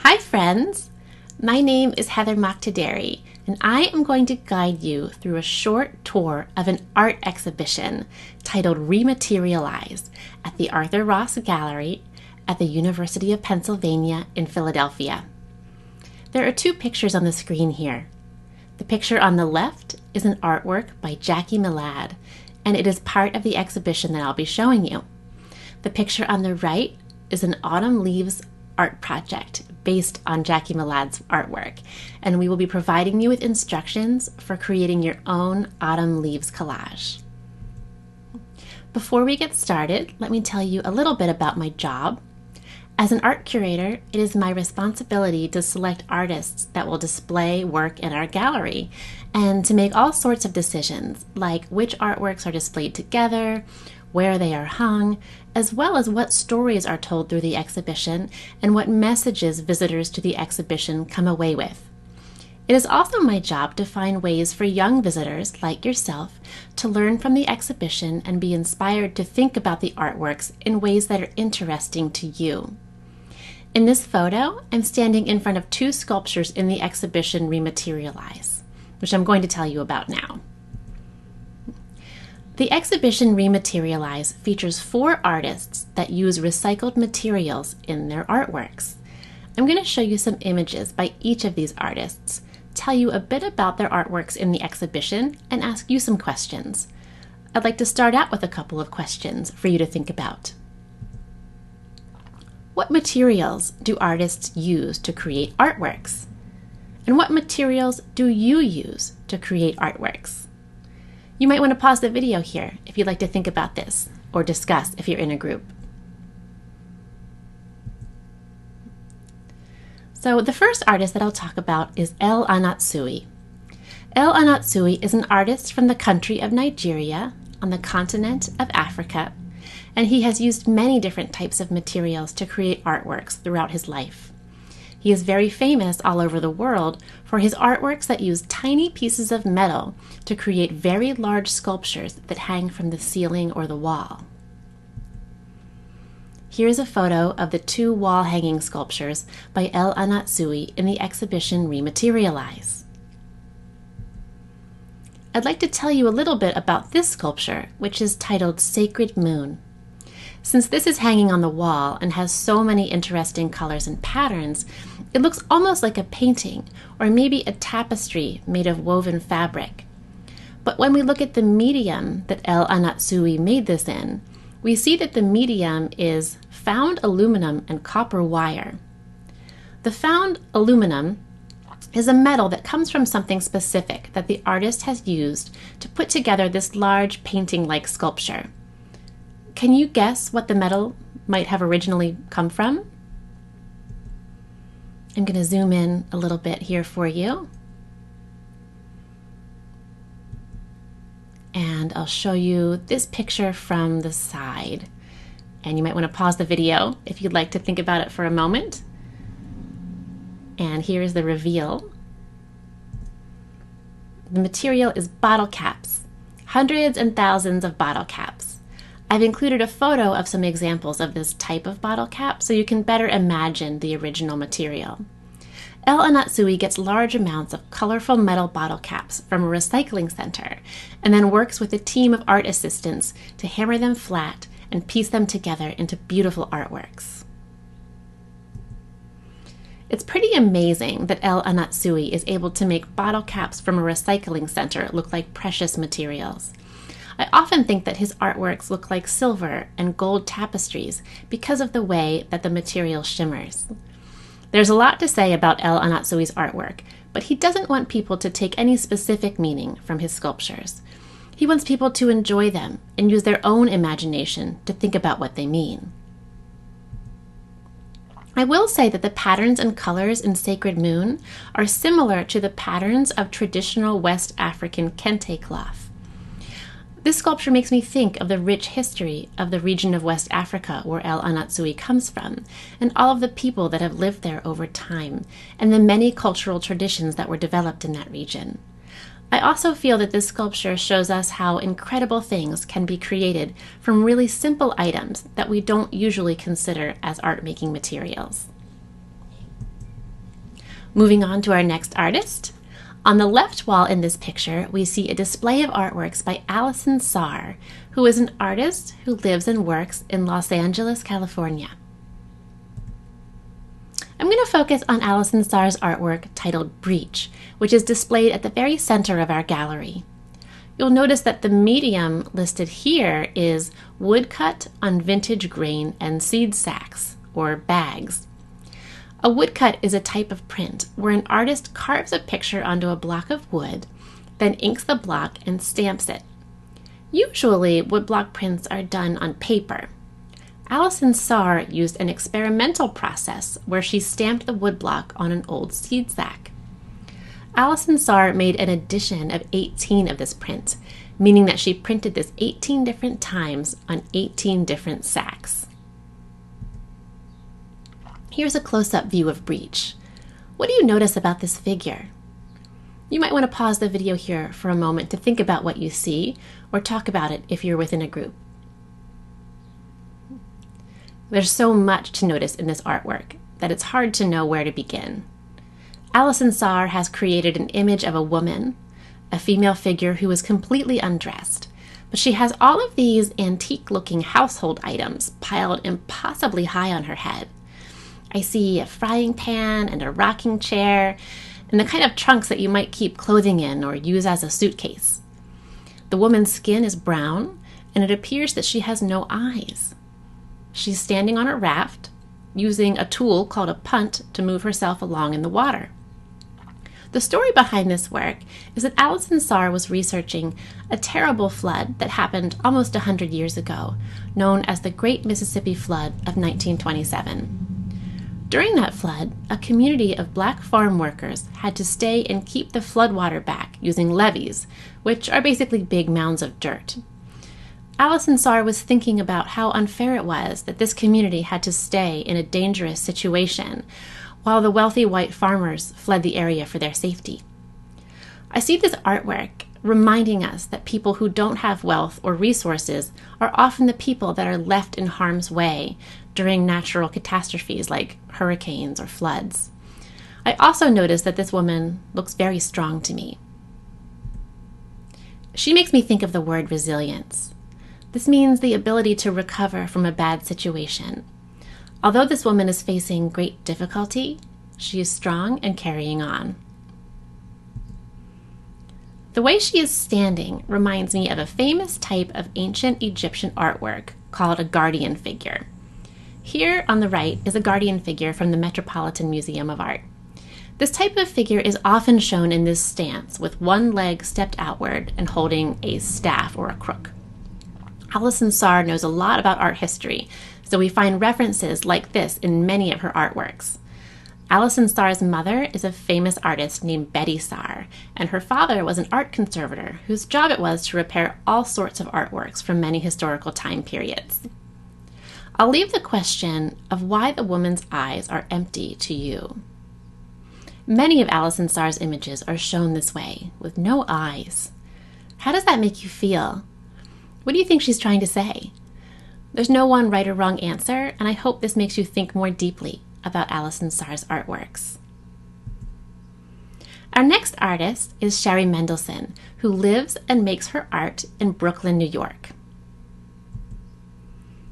Hi friends! My name is Heather Moqtaderi, and I am going to guide you through a short tour of an art exhibition titled Re-materialize at the Arthur Ross Gallery at the University of Pennsylvania in Philadelphia. There are two pictures on the screen here. The picture on the left is an artwork by Jackie Milad, and it is part of the exhibition that I'll be showing you. The picture on the right is an autumn leaves art project based on Jackie Milad's artwork, and we will be providing you with instructions for creating your own autumn leaves collage. Before we get started, let me tell you a little bit about my job. As an art curator, it is my responsibility to select artists that will display work in our gallery and to make all sorts of decisions, like which artworks are displayed together, where they are hung, as well as what stories are told through the exhibition and what messages visitors to the exhibition come away with. It is also my job to find ways for young visitors like yourself to learn from the exhibition and be inspired to think about the artworks in ways that are interesting to you. In this photo, I'm standing in front of two sculptures in the exhibition Re-materialize, which I'm going to tell you about now. The exhibition Re-materialize features 4 artists that use recycled materials in their artworks. I'm going to show you some images by each of these artists, tell you a bit about their artworks in the exhibition, and ask you some questions. I'd like to start out with a couple of questions for you to think about. What materials do artists use to create artworks? And what materials do you use to create artworks? You might want to pause the video here if you'd like to think about this or discuss if you're in a group. So the first artist that I'll talk about is Anatsui. Anatsui is an artist from the country of Nigeria on the continent of Africa, and he has used many different types of materials to create artworks throughout his life. He is very famous all over the world for his artworks that use tiny pieces of metal to create very large sculptures that hang from the ceiling or the wall. Here is a photo of the 2 wall-hanging sculptures by Anatsui in the exhibition Re-materialize. I'd like to tell you a little bit about this sculpture, which is titled Sacred Moon. Since this is hanging on the wall and has so many interesting colors and patterns, it looks almost like a painting or maybe a tapestry made of woven fabric. But when we look at the medium that Anatsui made this in, we see that the medium is found aluminum and copper wire. The found aluminum is a metal that comes from something specific that the artist has used to put together this large painting-like sculpture. Can you guess what the metal might have originally come from? I'm going to zoom in a little bit here for you. And I'll show you this picture from the side. And you might want to pause the video if you'd like to think about it for a moment. And here's the reveal. The material is bottle caps, hundreds and thousands of bottle caps. I've included a photo of some examples of this type of bottle cap so you can better imagine the original material. Anatsui gets large amounts of colorful metal bottle caps from a recycling center and then works with a team of art assistants to hammer them flat and piece them together into beautiful artworks. It's pretty amazing that Anatsui is able to make bottle caps from a recycling center look like precious materials. I often think that his artworks look like silver and gold tapestries because of the way that the material shimmers. There's a lot to say about Anatsui's artwork, but he doesn't want people to take any specific meaning from his sculptures. He wants people to enjoy them and use their own imagination to think about what they mean. I will say that the patterns and colors in Sacred Moon are similar to the patterns of traditional West African kente cloth. This sculpture makes me think of the rich history of the region of West Africa where Anatsui comes from, and all of the people that have lived there over time, and the many cultural traditions that were developed in that region. I also feel that this sculpture shows us how incredible things can be created from really simple items that we don't usually consider as art-making materials. Moving on to our next artist. On the left wall in this picture, we see a display of artworks by Alison Saar, who is an artist who lives and works in Los Angeles, California. I'm going to focus on Alison Saar's artwork titled Breach, which is displayed at the very center of our gallery. You'll notice that the medium listed here is woodcut on vintage grain and seed sacks, or bags. A woodcut is a type of print where an artist carves a picture onto a block of wood, then inks the block and stamps it. Usually, woodblock prints are done on paper. Alison Saar used an experimental process where she stamped the woodblock on an old seed sack. Alison Saar made an edition of 18 of this print, meaning that she printed this 18 different times on 18 different sacks. Here's a close-up view of Breach. What do you notice about this figure? You might want to pause the video here for a moment to think about what you see, or talk about it if you're within a group. There's so much to notice in this artwork that it's hard to know where to begin. Alison Saar has created an image of a woman, a female figure who is completely undressed, but she has all of these antique-looking household items piled impossibly high on her head. I see a frying pan and a rocking chair, and the kind of trunks that you might keep clothing in or use as a suitcase. The woman's skin is brown, and it appears that she has no eyes. She's standing on a raft, using a tool called a punt to move herself along in the water. The story behind this work is that Alison Saar was researching a terrible flood that happened almost 100 years ago, known as the Great Mississippi Flood of 1927. During that flood, a community of black farm workers had to stay and keep the floodwater back using levees, which are basically big mounds of dirt. Alison Saar was thinking about how unfair it was that this community had to stay in a dangerous situation, while the wealthy white farmers fled the area for their safety. I see this artwork reminding us that people who don't have wealth or resources are often the people that are left in harm's way during natural catastrophes like hurricanes or floods. I also notice that this woman looks very strong to me. She makes me think of the word resilience. This means the ability to recover from a bad situation. Although this woman is facing great difficulty, she is strong and carrying on. The way she is standing reminds me of a famous type of ancient Egyptian artwork called a guardian figure. Here on the right is a guardian figure from the Metropolitan Museum of Art. This type of figure is often shown in this stance with one leg stepped outward and holding a staff or a crook. Alison Saar knows a lot about art history, so we find references like this in many of her artworks. Alison Saar's mother is a famous artist named Betty Saar, and her father was an art conservator whose job it was to repair all sorts of artworks from many historical time periods. I'll leave the question of why the woman's eyes are empty to you. Many of Alison Saar's images are shown this way, with no eyes. How does that make you feel? What do you think she's trying to say? There's no one right or wrong answer, and I hope this makes you think more deeply about Alison Saar's artworks. Our next artist is Shari Mendelson, who lives and makes her art in Brooklyn, New York.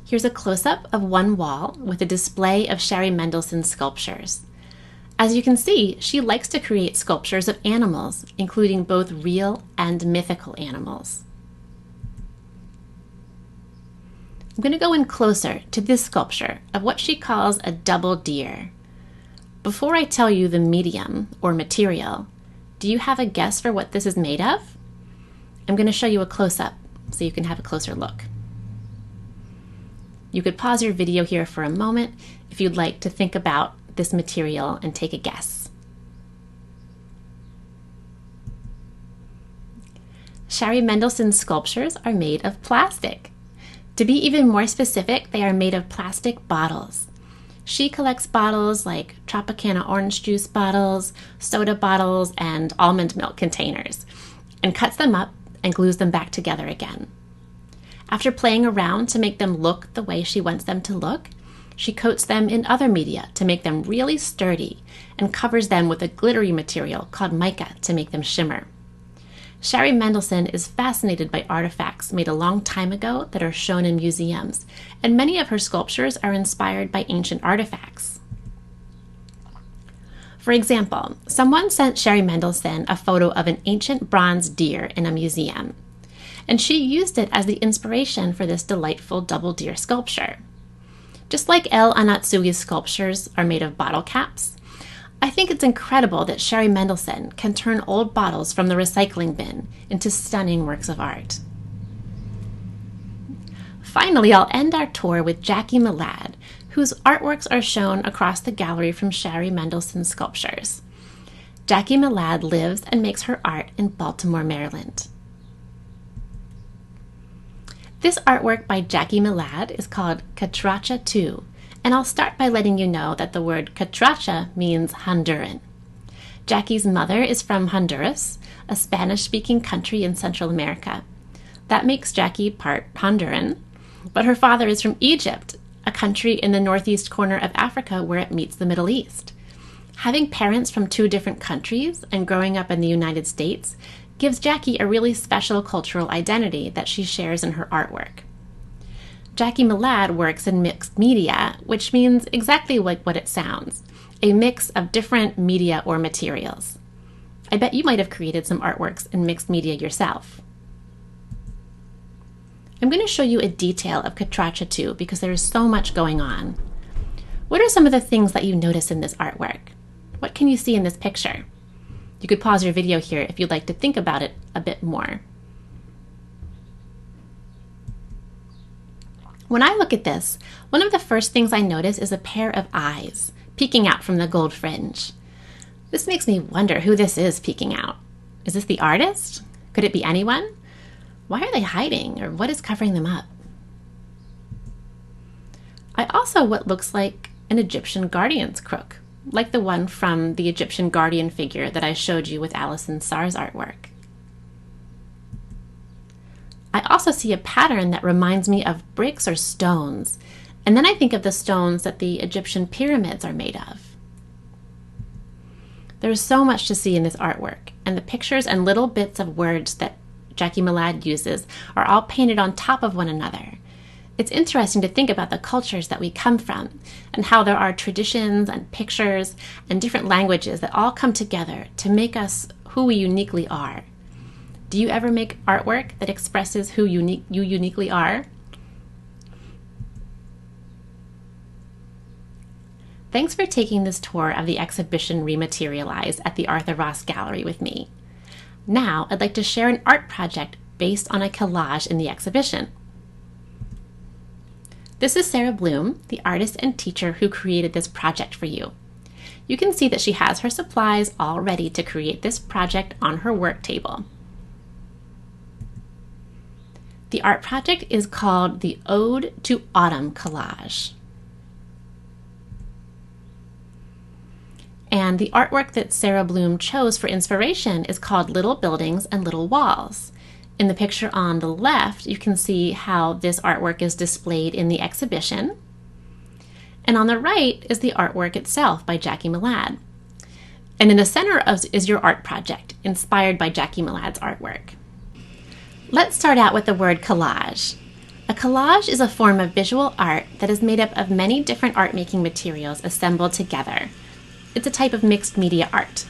Here's a close-up of one wall with a display of Shari Mendelson's sculptures. As you can see, she likes to create sculptures of animals, including both real and mythical animals. I'm going to go in closer to this sculpture of what she calls a double deer. Before I tell you the medium or material, do you have a guess for what this is made of? I'm going to show you a close-up so you can have a closer look. You could pause your video here for a moment if you'd like to think about this material and take a guess. Shari Mendelson's sculptures are made of plastic. To be even more specific, they are made of plastic bottles. She collects bottles like Tropicana orange juice bottles, soda bottles, and almond milk containers, and cuts them up and glues them back together again. After playing around to make them look the way she wants them to look, She coats them in other media to make them really sturdy and covers them with a glittery material called mica to make them shimmer. Shari Mendelson is fascinated by artifacts made a long time ago that are shown in museums, and many of her sculptures are inspired by ancient artifacts. For example, someone sent Shari Mendelson a photo of an ancient bronze deer in a museum, and she used it as the inspiration for this delightful double deer sculpture. Just like Anatsui's sculptures are made of bottle caps, I think it's incredible that Shari Mendelson can turn old bottles from the recycling bin into stunning works of art. Finally, I'll end our tour with Jackie Milad, whose artworks are shown across the gallery from Shari Mendelson's sculptures. Jackie Milad lives and makes her art in Baltimore, Maryland. This artwork by Jackie Milad is called Catracha 2, and I'll start by letting you know that the word Catracha means Honduran. Jackie's mother is from Honduras, a Spanish-speaking country in Central America. That makes Jackie part Honduran, but her father is from Egypt, a country in the northeast corner of Africa where it meets the Middle East. Having parents from two different countries and growing up in the United States gives Jackie a really special cultural identity that she shares in her artwork. Jackie Milad works in mixed media, which means exactly like what it sounds, a mix of different media or materials. I bet you might have created some artworks in mixed media yourself. I'm going to show you a detail of Catracha 2 because there is so much going on. What are some of the things that you notice in this artwork? What can you see in this picture? You could pause your video here if you'd like to think about it a bit more. When I look at this, one of the first things I notice is a pair of eyes peeking out from the gold fringe. This makes me wonder who this is peeking out. Is this the artist? Could it be anyone? Why are they hiding, or what is covering them up? I also what looks like an Egyptian guardian's crook, like the one from the Egyptian guardian figure that I showed you with Alison Saar's artwork. I also see a pattern that reminds me of bricks or stones, and then I think of the stones that the Egyptian pyramids are made of. There's so much to see in this artwork, and the pictures and little bits of words that Jackie Milad uses are all painted on top of one another. It's interesting to think about the cultures that we come from and how there are traditions and pictures and different languages that all come together to make us who we uniquely are. Do you ever make artwork that expresses who you uniquely are? Thanks for taking this tour of the exhibition Re-materialize at the Arthur Ross Gallery with me. Now, I'd like to share an art project based on a collage in the exhibition. This is Sarah Bloom, the artist and teacher who created this project for you. You can see that she has her supplies all ready to create this project on her work table. The art project is called the Ode to Autumn Collage. And the artwork that Sarah Bloom chose for inspiration is called Little Buildings and Little Walls. In the picture on the left, you can see how this artwork is displayed in the exhibition. And on the right is the artwork itself by Jackie Milad. And in the center is your art project, inspired by Jackie Milad's artwork. Let's start out with the word collage. A collage is a form of visual art that is made up of many different art-making materials assembled together. It's a type of mixed media art.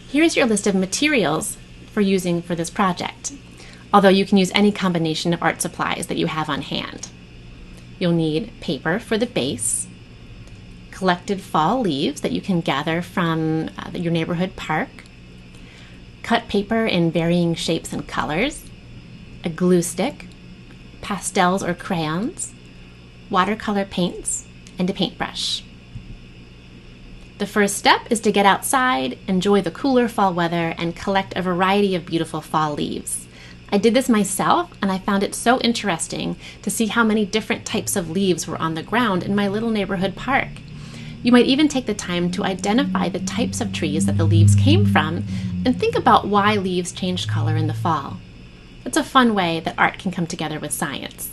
Here's your list of materials for using for this project, although you can use any combination of art supplies that you have on hand. You'll need paper for the base, collected fall leaves that you can gather from your neighborhood park, cut paper in varying shapes and colors, a glue stick, pastels or crayons, watercolor paints, and a paintbrush. The first step is to get outside, enjoy the cooler fall weather, and collect a variety of beautiful fall leaves. I did this myself, and I found it so interesting to see how many different types of leaves were on the ground in my little neighborhood park. You might even take the time to identify the types of trees that the leaves came from and think about why leaves change color in the fall. It's a fun way that art can come together with science.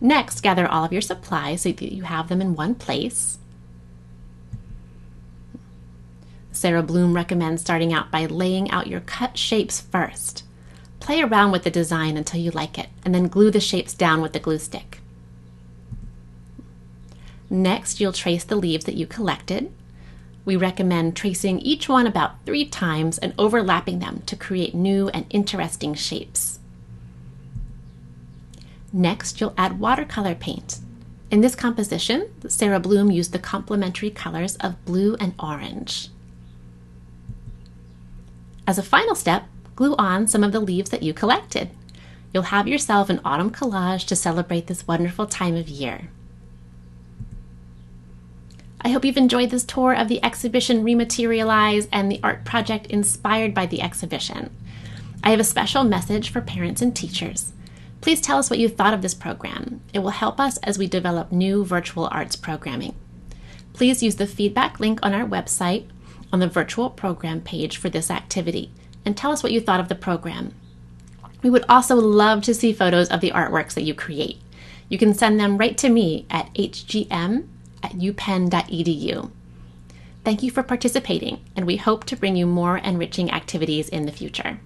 Next, gather all of your supplies so that you have them in one place. Sarah Bloom recommends starting out by laying out your cut shapes first. Play around with the design until you like it, and then glue the shapes down with the glue stick. Next, you'll trace the leaves that you collected. We recommend tracing each one about 3 times and overlapping them to create new and interesting shapes. Next, you'll add watercolor paint. In this composition, Sarah Bloom used the complementary colors of blue and orange. As a final step, glue on some of the leaves that you collected. You'll have yourself an autumn collage to celebrate this wonderful time of year. I hope you've enjoyed this tour of the exhibition Re-materialize and the art project inspired by the exhibition. I have a special message for parents and teachers. Please tell us what you thought of this program. It will help us as we develop new virtual arts programming. Please use the feedback link on our website on the virtual program page for this activity and tell us what you thought of the program. We would also love to see photos of the artworks that you create. You can send them right to me at hgm@upenn.edu. Thank you for participating, and we hope to bring you more enriching activities in the future.